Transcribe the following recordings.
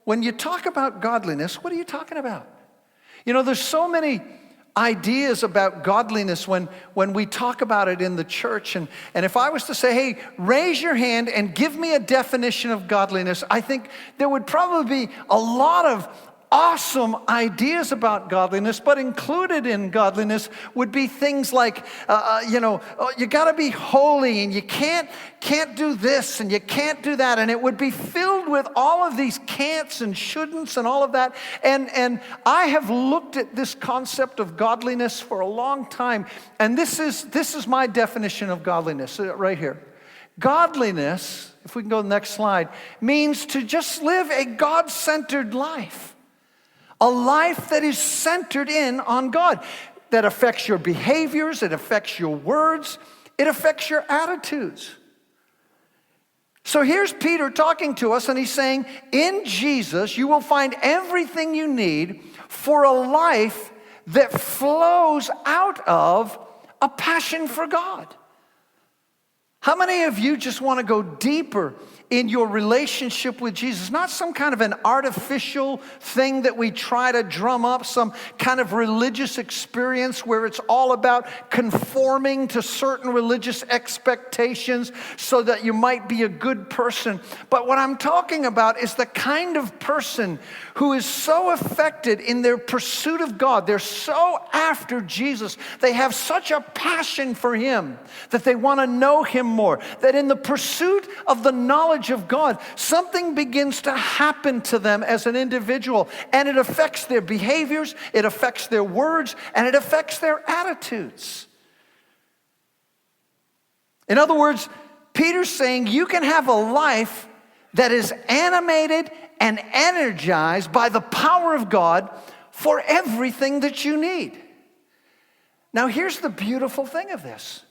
when you talk about godliness, what are you talking about? You know, there's so many ideas about godliness when we talk about it in the church. And if I was to say, hey, raise your hand and give me a definition of godliness, I think there would probably be a lot of awesome ideas about godliness, but included in godliness would be things like, you got to be holy, and you can't do this, and you can't do that, and it would be filled with all of these can'ts and shouldn'ts and all of that. And I have looked at this concept of godliness for a long time, and this is my definition of godliness right here. Godliness, if we can go to the next slide, means to just live a God-centered life. A life that is centered in on God, that affects your behaviors, it affects your words, it affects your attitudes. So here's Peter talking to us, and he's saying, in Jesus, you will find everything you need for a life that flows out of a passion for God. How many of you just want to go deeper in your relationship with Jesus? Not some kind of an artificial thing that we try to drum up, some kind of religious experience where it's all about conforming to certain religious expectations so that you might be a good person. But what I'm talking about is the kind of person who is so affected in their pursuit of God. They're so after Jesus. They have such a passion for Him that they want to know Him more. That in the pursuit of the knowledge of God, something begins to happen to them as an individual, and it affects their behaviors, it affects their words, and it affects their attitudes. In other words, Peter's saying you can have a life that is animated and energized by the power of God for everything that you need. Now, here's the beautiful thing of this.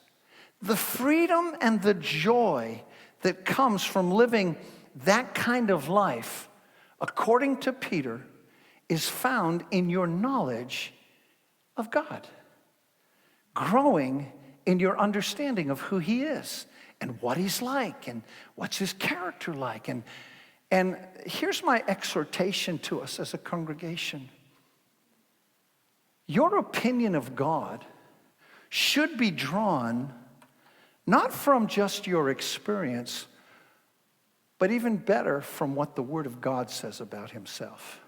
The freedom and the joy that comes from living that kind of life, according to Peter, is found in your knowledge of God. Growing in your understanding of who He is and what He's like and what's His character like. And here's my exhortation to us as a congregation. Your opinion of God should be drawn not from just your experience, but even better from what the Word of God says about Himself.